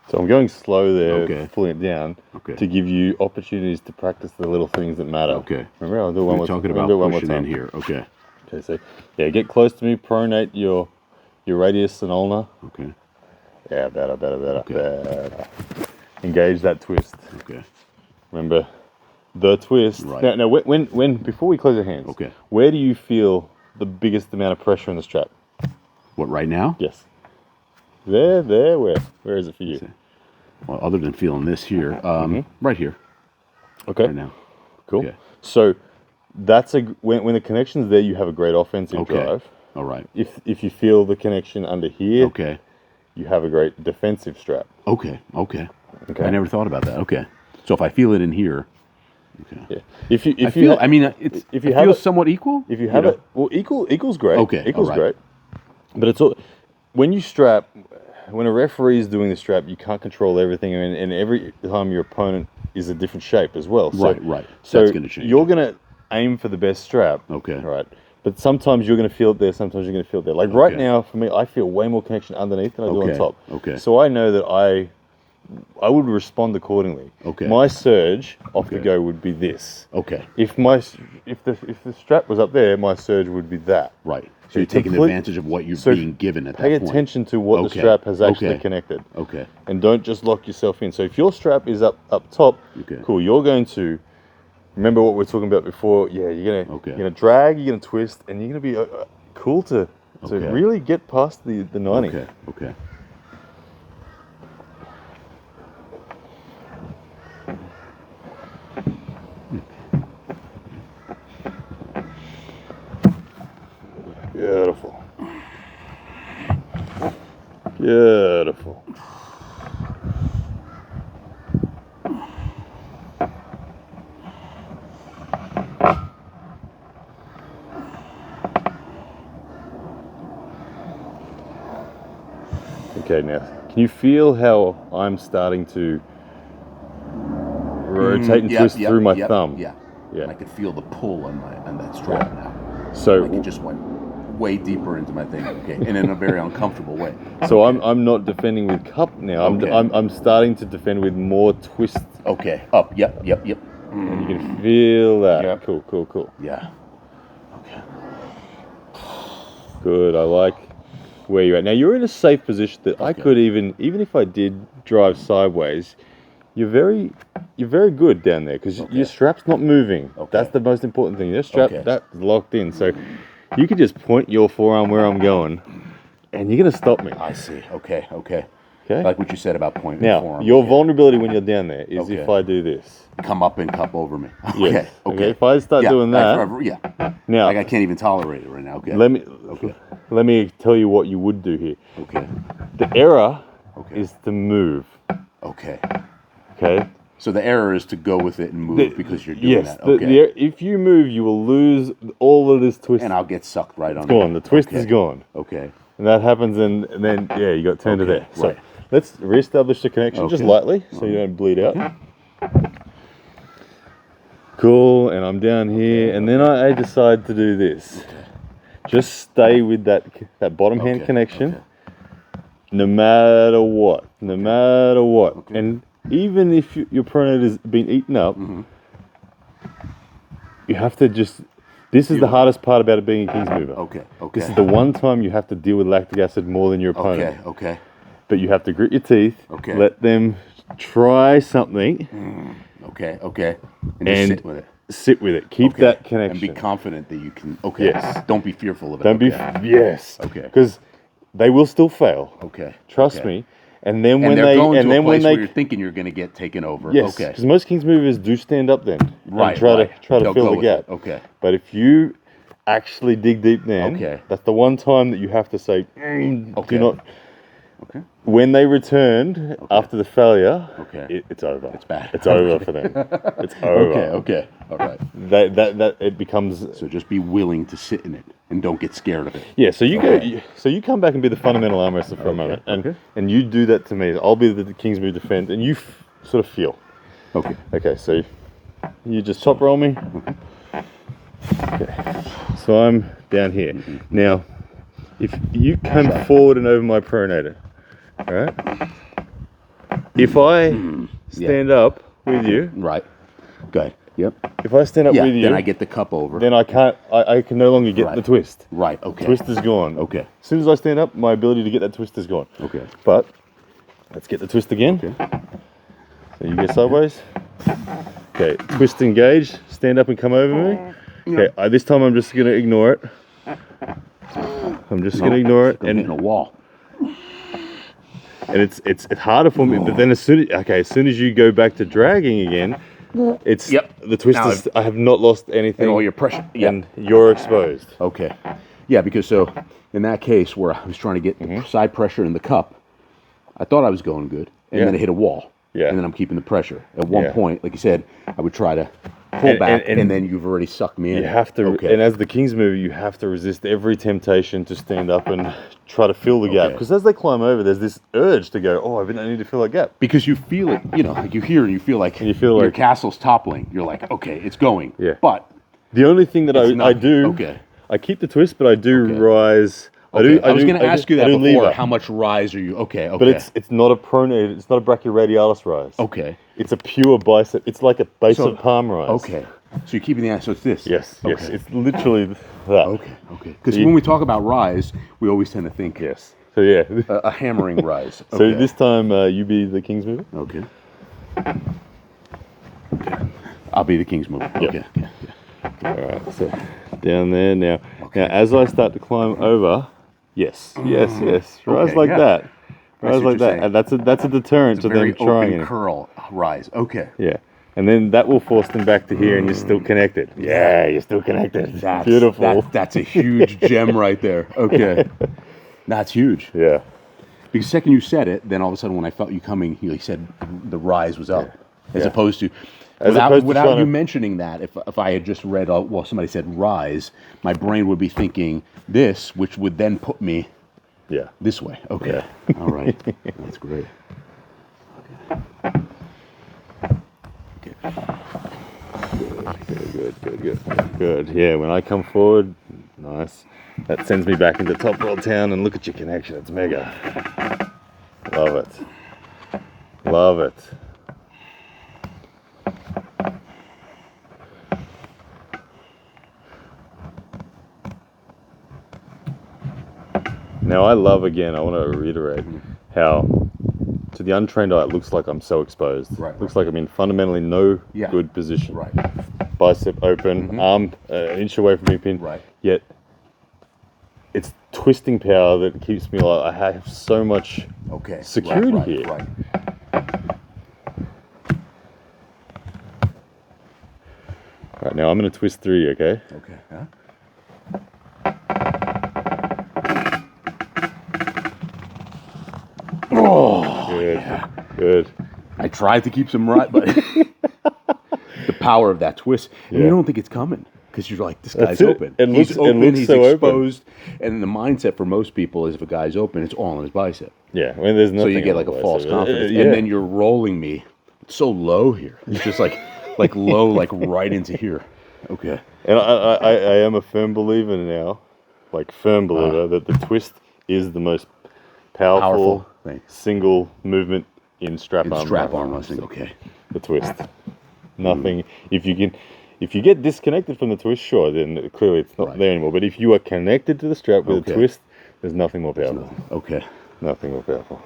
So I'm going slow there, Okay. pulling it down Okay. to give you opportunities to practice the little things that matter. Okay. Remember, I'll do one more time. We're talking about pushing in here. Okay. Okay, so yeah, get close to me, pronate your radius and ulnar. Okay. Yeah, better. Okay. Engage that twist. Okay. Remember, the twist. Right. Now, when before we close our hands, Okay. where do you feel the biggest amount of pressure in the strap? What, right now? Yes. There, where? Where is it for you? Well, other than feeling this here, right here. Okay. Right now. Cool. Okay. So that's when the connection's there, you have a great offensive drive. All right. If you feel the connection under here, Okay. you have a great defensive strap. Okay. I never thought about that. Okay. So if I feel it in here. Okay. Yeah. If you It feels somewhat equal. If you have it, well, equals great. Okay. Equals all right. great. But it's all when you strap. When a referee is doing the strap, you can't control everything, and every time your opponent is a different shape as well. So, Right. So that's going to change. you're going to aim for the best strap. Okay. Right. But sometimes you're going to feel it there. Sometimes you're going to feel it there. Like right now, for me, I feel way more connection underneath than I do on top. Okay. So I know that I would respond accordingly. Okay. My surge off the go would be this. Okay. If the strap was up there, my surge would be that. Right. So you're taking advantage of what you're being given at that point. Pay attention to what the strap has actually connected. Okay. And don't just lock yourself in. So if your strap is up top, cool. You're going to remember what we were talking about before. Yeah, you're gonna drag, you're gonna twist, and you're gonna be cool to really get past the 90. Okay. Beautiful. Beautiful. Okay, now, can you feel how I'm starting to rotate and twist through my thumb? Yeah. Yeah. I could feel the pull on that strap now. So like it just went way deeper into my thing, and in a very uncomfortable way. So I'm not defending with cup now. I'm starting to defend with more twist. Okay. Up. Yep. And you can feel that. Yep. Cool. Yeah. Okay. Good. I like where you're at. Now you're in a safe position that I could even if I did drive sideways, you're very good down there because your strap's not moving. Okay. That's the most important thing. Your strap that's locked in. So you could just point your forearm where I'm going, and you're gonna stop me. I see. Okay. Like what you said about pointing now, forearm. your vulnerability when you're down there is if I do this. Come up and cup over me. Okay. If I start doing that, now like I can't even tolerate it right now. Okay. Let me tell you what you would do here. Okay. The error is to move. Okay. So the error is to go with it and move because you're doing that. Okay. If you move, you will lose all of this twist. And I'll get sucked right on. It's gone. The twist is gone. Okay. And that happens, and then you got turned to there. So let's reestablish the connection just lightly, so you don't bleed out. Cool. And I'm down here, and then I decide to do this. Just stay with that bottom hand connection, no matter what. And even if your pronate has been eaten up, you have to just. This is the hardest part about it being a King's mover. Okay. This is the one time you have to deal with lactic acid more than your opponent. Okay. But you have to grit your teeth. Okay. Let them try something. Okay. And just sit with it. Sit with it. Keep that connection. And be confident that you can. Okay. Yes. Don't be fearful of it. Don't be. Yes. Okay. Because they will still fail. Okay. Trust me. And then when you're thinking you're going to get taken over. Yes. Because most King's movers do stand up then. Right. And try to fill the gap. Okay. But if you actually dig deep then, that's the one time that you have to say, do not. Okay. When they returned after the failure, it's over. It's bad. It's over for them. It's over. Okay. All right. That it becomes. So just be willing to sit in it and don't get scared of it. Yeah. So you come back and be the fundamental arm wrestler for a moment, and you do that to me. I'll be the King's move defend, and you sort of feel. Okay. Okay. So you just top roll me. Okay. So I'm down here now. If you come forward and over my pronator. All right. if I stand up with you, right. Good. Yep. if I stand up with you, then I get the cup over. Then I can't. I can no longer get the twist. Right. Okay. Twist is gone. Okay. As soon as I stand up, my ability to get that twist is gone. Okay. But let's get the twist again. Okay. So you get sideways. Okay. Twist engaged. Stand up and come over me. Okay. This time I'm just gonna ignore it. I'm just gonna ignore it. And hitting a wall. And it's harder for me. But then as soon as you go back to dragging again, it's the twist now is. I have not lost anything. And all your pressure. And you're exposed. Okay. Yeah, because so in that case where I was trying to get the side pressure in the cup, I thought I was going good, and then it hit a wall. Yeah. And then I'm keeping the pressure. At one point, like you said, I would try to pull back, and then you've already sucked me in. You have to, and as the King's mover, you have to resist every temptation to stand up and try to fill the gap. Because as they climb over, there's this urge to go, oh, I need to fill that gap. Because you feel it, like you hear and you feel like your castle's toppling. You're like, okay, it's going. Yeah. But the only thing that I do, I keep the twist, but I do rise. I was going to ask you that before. Lever. How much rise are you? Okay. But it's not a pronated. It's not a brachioradialis rise. Okay. It's a pure bicep. It's like a base of palm rise. Okay. So you're keeping the ass. So it's this. Yes. Yes. It's literally that. Okay. Because when we talk about rise, we always tend to think. Yes. So yeah. A hammering rise. So this time you be the King's mover. Okay. I'll be the King's mover. Yep. Okay. All right. So down there now. Now as I start to climb over. Yes. Rise like that. Rise like that. And that's a deterrent to them trying it. Curl rise. Okay. Yeah. And then that will force them back to here, and you're still connected. Yeah, you're still connected. That's beautiful. That's a huge gem right there. Okay. That's huge. Yeah. Because the second you said it, then all of a sudden when I felt you coming, you said the rise was up. As opposed to... Without you mentioning that, if I had just read, somebody said rise, my brain would be thinking this, which would then put me this way. Okay. Yeah. All right. That's great. Okay. Good. Yeah, when I come forward, nice. That sends me back into Top Roll Town, and look at your connection. It's mega. Love it. Now I want to reiterate how to the untrained eye it looks like I'm so exposed. Looks like I'm in fundamentally no good position. Bicep open, arm an inch away from me pin. Yet it's twisting power that keeps me like I have so much security here. Right, now I'm going to twist through you, okay? Okay. Huh? Good. I tried to keep some right, but the power of that twist, and you don't think it's coming because you're like, this guy's open. He's exposed, and the mindset for most people is if a guy's open, it's all on his bicep. Yeah, I mean, there's nothing. So you get like a false confidence, and then you're rolling me. It's so low here. It's just like low, like right into here. Okay. And I am a firm believer now, that the twist is the most powerful single movement in strap arm wrestling. Okay. The twist. Nothing. If you get disconnected from the twist, sure, then clearly it's not there anymore. But if you are connected to the strap with a twist, there's nothing more powerful. Okay. Nothing more powerful.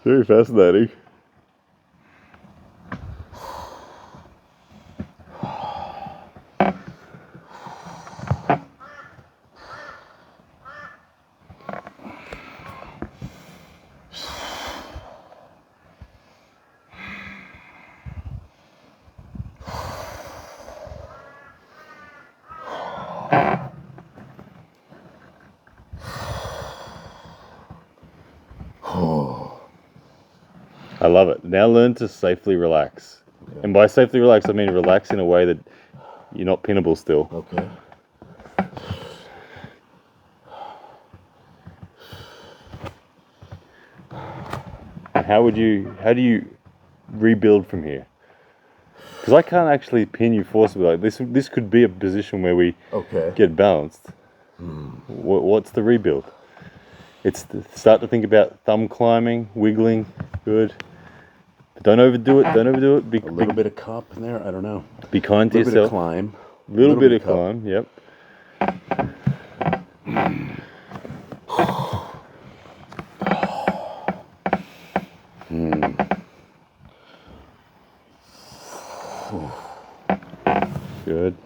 Very fascinating. I love it. Now learn to safely relax. Okay. And by safely relax, I mean relax in a way that you're not pinnable still. Okay. How do you rebuild from here? Because I can't actually pin you forcibly. Like this could be a position where we get balanced. What's the rebuild? It's start to think about thumb climbing, wiggling, good. But don't overdo it. Don't overdo it. A little bit of cup in there. I don't know. Be kind to yourself. A little bit of climb. Yep. Good.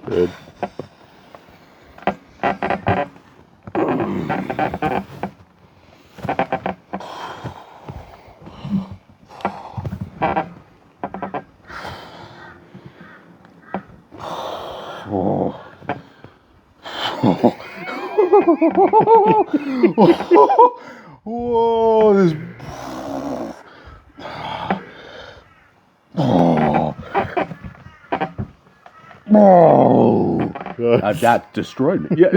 Good. Whoa, this. Oh, that destroyed me. Yeah.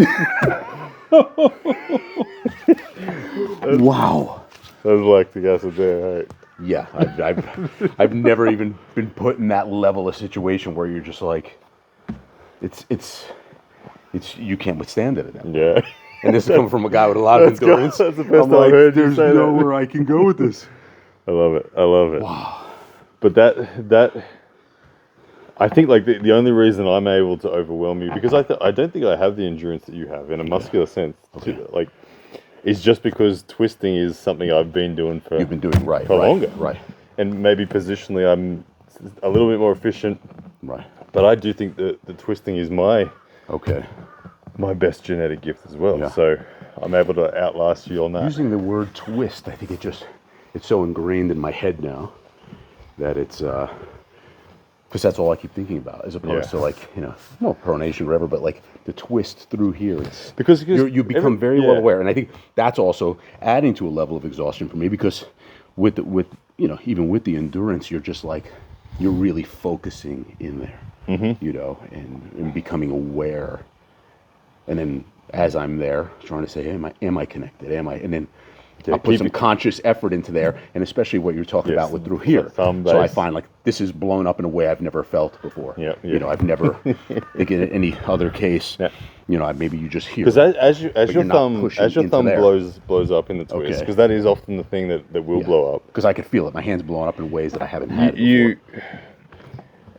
Wow. That was lactic acid there, right? Yeah, I've never even been put in that level of situation where you're just like, it's you can't withstand it. Yeah. And this is coming from a guy with a lot of endurance. That's the best I've heard you say that. There's nowhere I can go with this. I love it. I love it. Wow. But that I think like the only reason I'm able to overwhelm you, because I don't think I have the endurance that you have in a muscular sense. Like, is just because twisting is something I've been doing for you've been doing longer, right? And maybe positionally I'm a little bit more efficient, right? But I do think that the twisting is my best genetic gift as well. Yeah. So I'm able to outlast you on that. Using the word twist, I think it's so ingrained in my head now that it's because that's all I keep thinking about, as opposed to like, pronation or whatever, but like the twist through here. It's because you become very well aware, and I think that's also adding to a level of exhaustion for me, because with even with the endurance, you're just like you're really focusing in there, and becoming aware, and then as I'm there, trying to say, am I connected? And then I'll put some conscious effort into there, and especially what you're talking about with through here. So I find like this is blown up in a way I've never felt before. I've never, like in any other case, maybe you just hear. Because as your thumb blows up in the twist, because that is often the thing that will blow up. Because I could feel it. My hand's blowing up in ways that I haven't had before.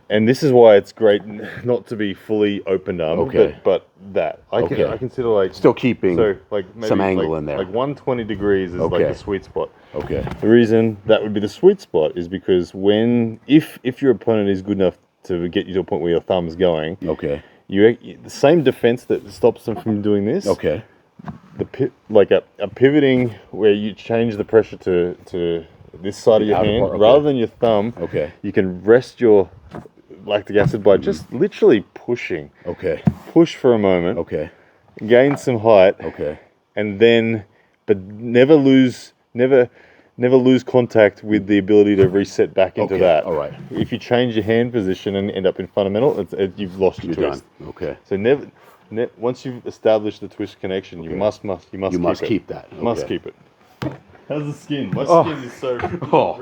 And this is why it's great not to be fully open arm, but that I consider like still keeping maybe some angle in there. Like 120 degrees is like the sweet spot. Okay. The reason that would be the sweet spot is because if your opponent is good enough to get you to a point where your thumb's going, the same defense that stops them from doing this. A pivoting where you change the pressure to this side of your hand rather than your thumb. You can rest your lactic acid by just literally pushing. Push for a moment. Gain some height. And then, but never lose contact with the ability to reset back into that. All right. If you change your hand position and end up in fundamental, you've lost your twist. Done. So once you've established the twist connection, you must keep that. Must keep it. How's the skin? My skin is so red raw.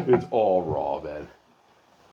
It's all raw, man.